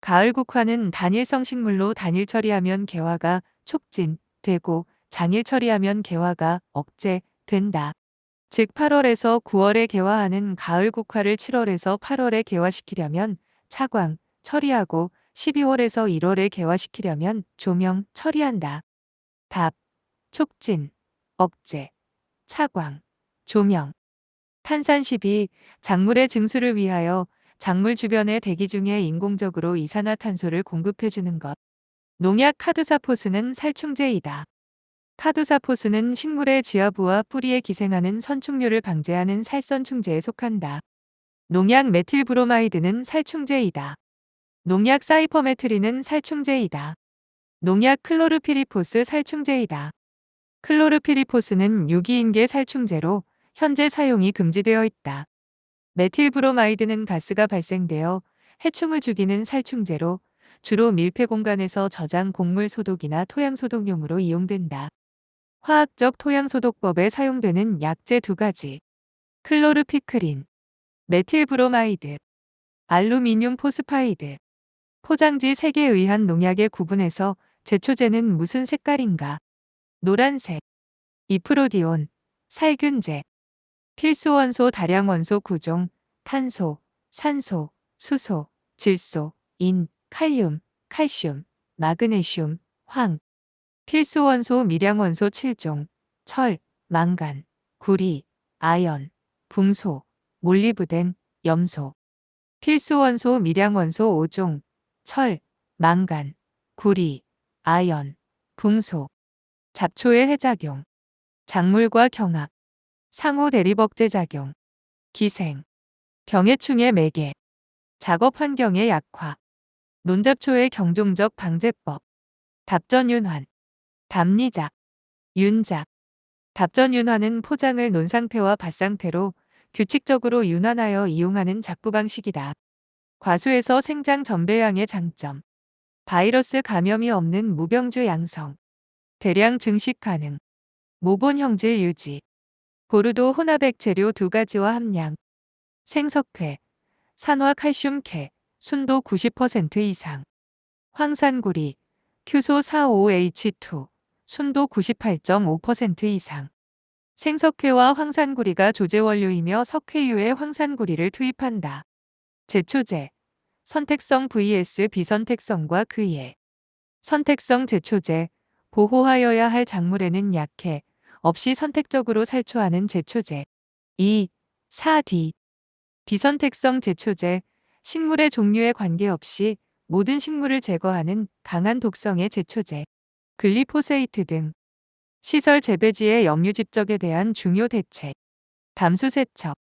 가을 국화는 단일성 식물로 단일 처리하면 개화가 촉진되고 장일 처리하면 개화가 억제된다. 즉 8월에서 9월에 개화하는 가을 국화를 7월에서 8월에 개화시키려면 차광 처리하고 12월에서 1월에 개화시키려면 조명 처리한다. 답. 촉진, 억제, 차광, 조명. 탄산 12. 작물의 증수를 위하여 작물 주변의 대기 중에 인공적으로 이산화탄소를 공급해주는 것. 농약 카두사포스는 살충제이다. 카두사포스는 식물의 지하부와 뿌리에 기생하는 선충류를 방제하는 살선충제에 속한다. 농약 메틸브로마이드는 살충제이다. 농약 사이퍼메트린은 살충제이다. 농약 클로르피리포스 살충제이다. 클로르피리포스는 유기인계 살충제로 현재 사용이 금지되어 있다. 메틸브로마이드는 가스가 발생되어 해충을 죽이는 살충제로 주로 밀폐 공간에서 저장 곡물 소독이나 토양 소독용으로 이용된다. 화학적 토양 소독법에 사용되는 약재 두 가지. 클로르피크린, 메틸브로마이드, 알루미늄 포스파이드. 포장지 색에 의한 농약의 구분에서 제초제는 무슨 색깔인가? 노란색. 이프로디온, 살균제. 필수 원소 다량 원소 구종, 탄소, 산소, 수소, 질소, 인, 칼륨, 칼슘, 마그네슘, 황. 필수 원소 미량 원소 7종, 철, 망간, 구리, 아연, 붕소, 몰리브덴, 염소. 필수 원소 미량 원소 5종, 철, 망간, 구리, 아연, 붕소. 잡초의 해작용. 작물과 경합. 상호 대립억제 작용. 기생. 병해충의 매개. 작업 환경의 약화. 논잡초의 경종적 방제법. 답전윤환. 답리작. 윤작. 답전윤환은 포장을 논 상태와 밭 상태로 규칙적으로 윤환하여 이용하는 작부 방식이다. 과수에서 생장 전배양의 장점. 바이러스 감염이 없는 무병주 양성. 대량 증식 가능. 모본 형질 유지. 보르도 혼합액 재료 2가지와 함량. 생석회, 산화칼슘캐, 순도 90% 이상. 황산구리, 큐소 45H2, 순도 98.5% 이상. 생석회와 황산구리가 조제원료이며 석회유에 황산구리를 투입한다. 제초제, 선택성 vs 비선택성과 그에. 선택성 제초제, 보호하여야 할 작물에는 약해, 없이 선택적으로 살초하는 제초제. 2. 4D. 비선택성 제초제, 식물의 종류에 관계없이 모든 식물을 제거하는 강한 독성의 제초제. 글리포세이트 등. 시설 재배지의 염류 집적에 대한 중요 대책. 담수 세척.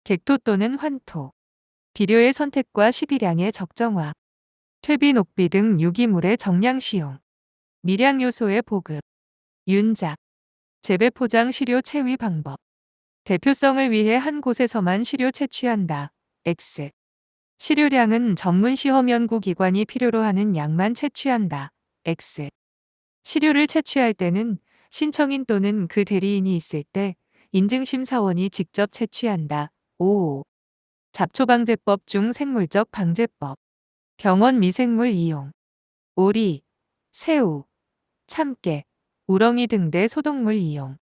객토 또는 환토. 비료의 선택과 시비량의 적정화. 퇴비 녹비 등 유기물의 정량 시용. 미량 요소의 보급. 윤작. 재배 포장 시료 채위 방법. 대표성을 위해 한 곳에서만 시료 채취한다. X. 시료량은 전문 시험 연구 기관이 필요로 하는 양만 채취한다. X. 시료를 채취할 때는 신청인 또는 그 대리인이 있을 때 인증심사원이 직접 채취한다. 5. 잡초방제법 중 생물적 방제법. 병원 미생물 이용. 오리, 새우, 참깨, 우렁이 등 대 소독물 이용.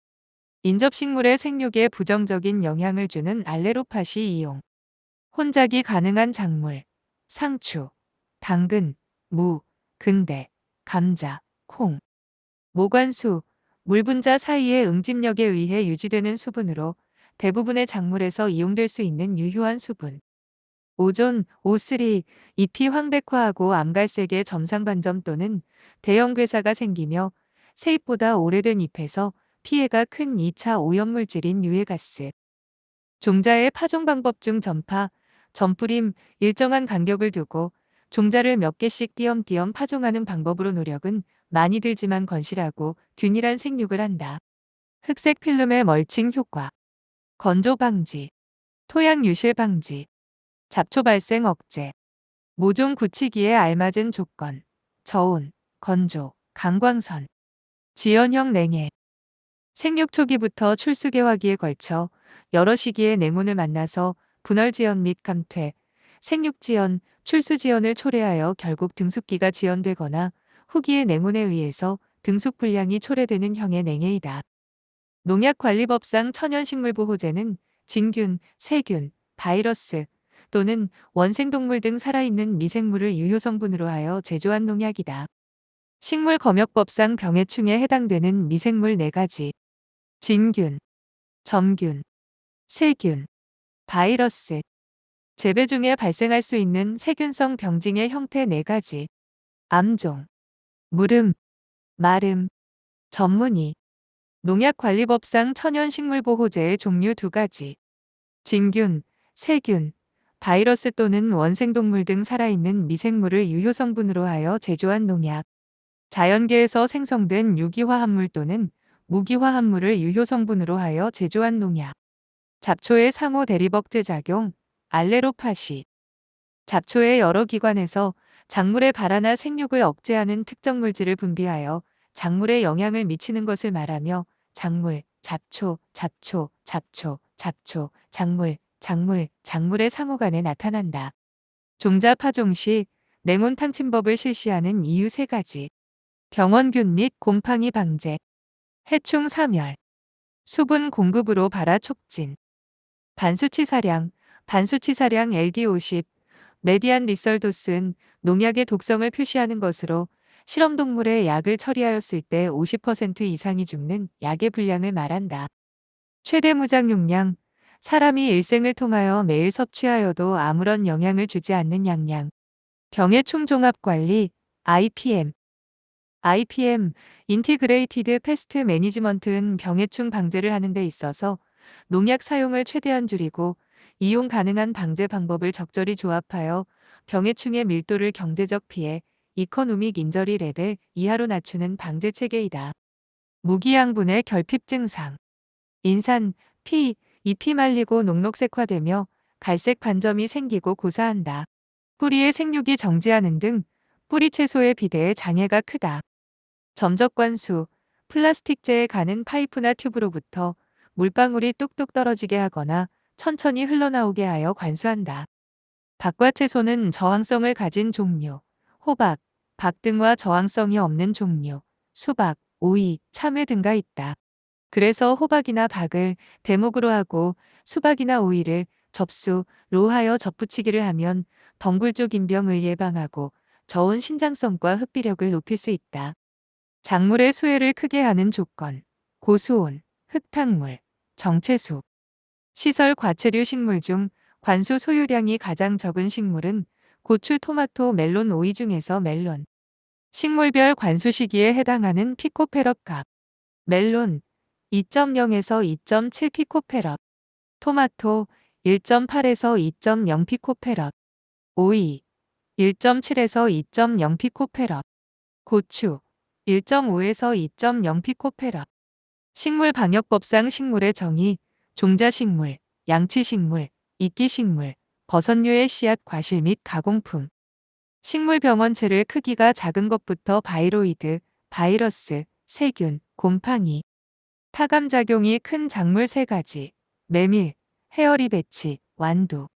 인접식물의 생육에 부정적인 영향을 주는 알레로파시 이용. 혼작이 가능한 작물. 상추, 당근, 무, 근대, 감자, 콩. 모관수, 물분자 사이의 응집력에 의해 유지되는 수분으로 대부분의 작물에서 이용될 수 있는 유효한 수분. 오존, O3, 잎이 황백화하고 암갈색의 점상반점 또는 대형 괴사가 생기며 세잎보다 오래된 잎에서 피해가 큰 2차 오염물질인 유해가스. 종자의 파종 방법 중 전파, 전뿌림, 일정한 간격을 두고 종자를 몇 개씩 띄엄띄엄 파종하는 방법으로 노력은 많이 들지만 건실하고 균일한 생육을 한다. 흑색 필름의 멀칭 효과. 건조 방지. 토양 유실 방지. 잡초 발생 억제. 모종 굳히기에 알맞은 조건. 저온, 건조, 강광선. 지연형 냉해. 생육 초기부터 출수개화기에 걸쳐 여러 시기의 냉온을 만나서 분할지연 및 감퇴, 생육지연, 출수 지연을 초래하여 결국 등숙기가 지연되거나 후기의 냉온에 의해서 등숙 불량이 초래되는 형의 냉해이다. 농약관리법상 천연식물보호제는 진균, 세균, 바이러스 또는 원생동물 등 살아있는 미생물을 유효성분으로 하여 제조한 농약이다. 식물검역법상 병해충에 해당되는 미생물 4가지. 진균, 점균, 세균, 바이러스. 재배 중에 발생할 수 있는 세균성 병증의 형태 4가지. 암종, 물음, 마름, 전문의. 농약관리법상 천연식물보호제의 종류 2가지. 진균, 세균, 바이러스 또는 원생동물 등 살아있는 미생물을 유효성분으로 하여 제조한 농약. 자연계에서 생성된 유기화합물 또는 무기화합물을 유효성분으로 하여 제조한 농약. 잡초의 상호 대리벅제 작용, 알레로파시. 잡초의 여러 기관에서 작물의 발화나 생육을 억제하는 특정 물질을 분비하여 작물에 영향을 미치는 것을 말하며 작물, 잡초, 잡초, 잡초, 잡초, 작물, 작물, 작물의 상호 간에 나타난다. 종자 파종 시 냉온 탕침법을 실시하는 이유 3가지. 병원균 및 곰팡이 방제, 해충 사멸, 수분 공급으로 발화 촉진. 반수치사량, 반수치사량 LD50, 메디안 리설도스는 농약의 독성을 표시하는 것으로 실험동물의 약을 처리하였을 때 50% 이상이 죽는 약의 분량을 말한다. 최대 무작용량, 사람이 일생을 통하여 매일 섭취하여도 아무런 영향을 주지 않는 양량. 병해충 종합관리, IPM. IPM, 인티그레이티드 패스트 매니지먼트는 병해충 방제를 하는 데 있어서 농약 사용을 최대한 줄이고 이용 가능한 방제 방법을 적절히 조합하여 병해충의 밀도를 경제적 피해, 이코노믹 인저리 레벨 이하로 낮추는 방제 체계이다. 무기양분의 결핍 증상. 인산, 피, 잎이 말리고 녹록색화되며 갈색 반점이 생기고 고사한다. 뿌리의 생육이 정지하는 등 뿌리 채소의 비대에 장애가 크다. 점적관수, 플라스틱재에 가는 파이프나 튜브로부터 물방울이 뚝뚝 떨어지게 하거나 천천히 흘러나오게 하여 관수한다. 박과 채소는 저항성을 가진 종류, 호박, 박등화 저항성이 없는 종류, 수박, 오이, 참외 등가 있다. 그래서 호박이나 박을 대목으로 하고 수박이나 오이를 접수로 하여 접붙이기를 하면 덩굴 쪽 인병을 예방하고 저온 신장성과 흡비력을 높일 수 있다. 작물의 수혜를 크게 하는 조건, 고수온, 흙탕물, 정체수. 시설 과체류 식물 중 관수 소유량이 가장 적은 식물은 고추, 토마토, 멜론, 오이 중에서 멜론. 식물별 관수 시기에 해당하는 피코페럿 값. 멜론 2.0에서 2.7 피코페럿, 토마토 1.8에서 2.0 피코페럿, 오이 1.7에서 2.0 피코페럿, 고추 1.5에서 2.0 피코페럿. 식물방역법상 식물의 정의, 종자식물, 양치식물, 이끼식물, 버섯류의 씨앗 과실 및 가공품. 식물병원체를 크기가 작은 것부터 바이로이드, 바이러스, 세균, 곰팡이. 타감작용이 큰 작물 3가지. 메밀, 헤어리 배치, 완두.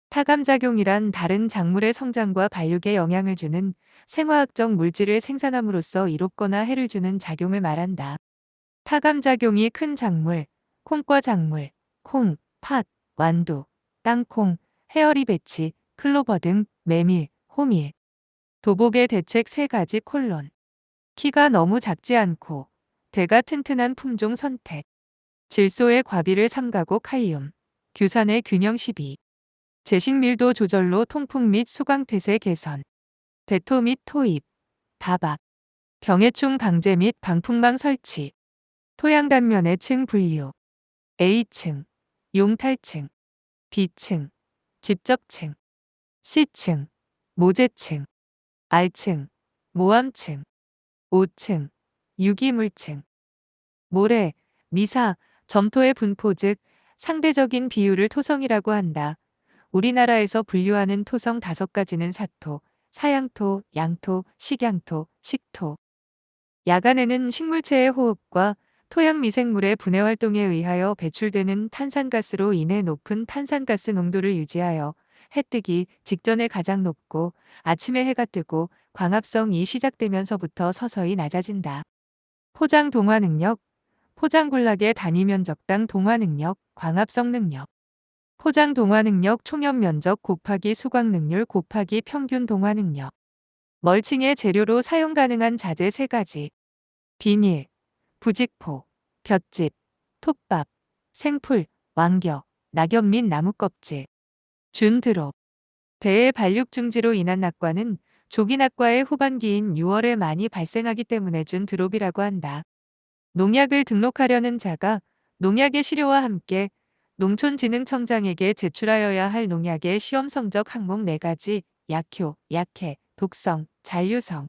타감작용이란 다른 작물의 성장과 발육에 영향을 주는 생화학적 물질을 생산함으로써 이롭거나 해를 주는 작용을 말한다. 타감작용이 큰 작물, 콩과 작물, 콩, 팥, 완두, 땅콩, 헤어리 배치, 클로버 등 메밀, 호밀. 도복의 대책 3가지 콜론. 키가 너무 작지 않고 대가 튼튼한 품종 선택. 질소의 과비를 삼가고 칼륨. 규산의 균형 12. 제식 밀도 조절로 통풍 및 수광태세 개선. 배토 및 토입. 다박. 병해충 방제 및 방풍망 설치. 토양 단면의 층 분류. A층, 용탈층, B층, 집적층, C층, 모재층, R층, 모암층, 5층, 유기물층. 모래, 미사, 점토의 분포 즉 상대적인 비율을 토성이라고 한다. 우리나라에서 분류하는 토성 5가지는 사토, 사양토, 양토, 식양토, 식토. 야간에는 식물체의 호흡과 토양 미생물의 분해 활동에 의하여 배출되는 탄산가스로 인해 높은 탄산가스 농도를 유지하여 해 뜨기 직전에 가장 높고 아침에 해가 뜨고 광합성이 시작되면서부터 서서히 낮아진다. 포장 동화 능력, 포장 군락의 단위 면적당 동화 능력, 광합성 능력. 포장 동화 능력 총엽 면적 곱하기 수광 능률 곱하기 평균 동화 능력. 멀칭의 재료로 사용 가능한 자재 3가지. 비닐, 부직포, 볏짚, 톱밥, 생풀, 왕겨, 낙엽 및 나무 껍질. 준드롭. 배의 반륙 중지로 인한 낙과는 조기 낙과의 후반기인 6월에 많이 발생하기 때문에 준드롭이라고 한다. 농약을 등록하려는 자가 농약의 시료와 함께 농촌진흥청장에게 제출하여야 할 농약의 시험 성적 항목 4가지, 약효, 약해, 독성, 잔류성.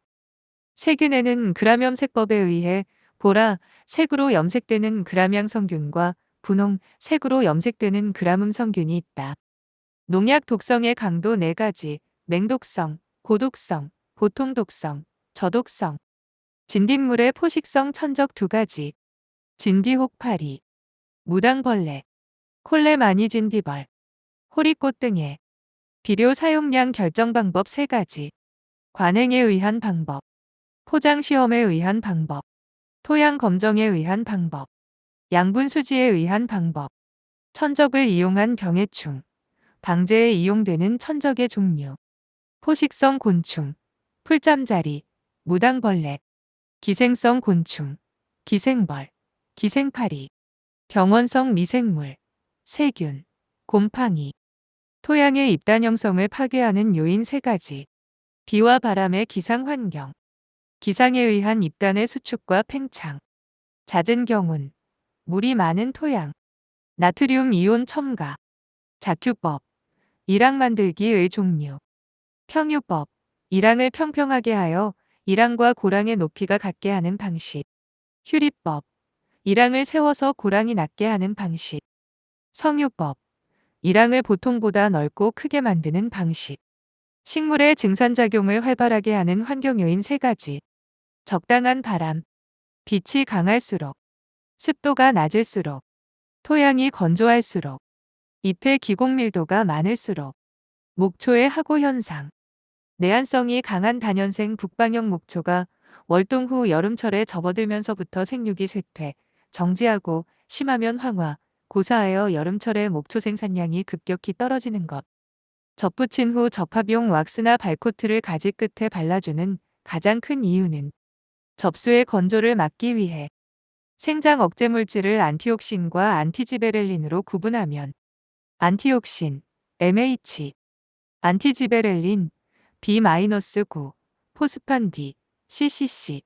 세균에는 그람염색법에 의해 보라, 색으로 염색되는 그람양 성균과 분홍, 색으로 염색되는 그람음 성균이 있다. 농약 독성의 강도 4가지, 맹독성, 고독성, 보통독성, 저독성. 진딧물의 포식성 천적 2가지, 진디혹파리, 무당벌레, 콜레마니진디벌, 호리꽃 등의 비료 사용량 결정 방법 3가지, 관행에 의한 방법, 포장 시험에 의한 방법, 토양 검정에 의한 방법, 양분 수지에 의한 방법, 천적을 이용한 병해충, 방제에 이용되는 천적의 종류, 포식성 곤충, 풀잠자리, 무당벌레, 기생성 곤충, 기생벌, 기생파리, 병원성 미생물, 세균, 곰팡이, 토양의 입단 형성을 파괴하는 요인 3가지, 비와 바람의 기상환경, 기상에 의한 입단의 수축과 팽창, 잦은 경운, 물이 많은 토양, 나트륨 이온 첨가, 자큐법, 일항 만들기의 종류, 평유법, 일항을 평평하게 하여 일항과 고랑의 높이가 같게 하는 방식, 휴리법, 일항을 세워서 고랑이 낮게 하는 방식, 성유법, 일항을 보통보다 넓고 크게 만드는 방식, 식물의 증산작용을 활발하게 하는 환경요인 3가지, 적당한 바람, 빛이 강할수록, 습도가 낮을수록, 토양이 건조할수록, 잎의 기공 밀도가 많을수록, 목초의 하고 현상, 내한성이 강한 단연생 북방형 목초가 월동 후 여름철에 접어들면서부터 생육이 쇠퇴, 정지하고 심하면 황화, 고사하여 여름철에 목초 생산량이 급격히 떨어지는 것. 접붙인 후 접합용 왁스나 발코트를 가지 끝에 발라주는 가장 큰 이유는 접수의 건조를 막기 위해 생장 억제 물질을 안티옥신과 안티지베렐린으로 구분하면 안티옥신, MH, 안티지베렐린, B-9, 포스판 D, CCC,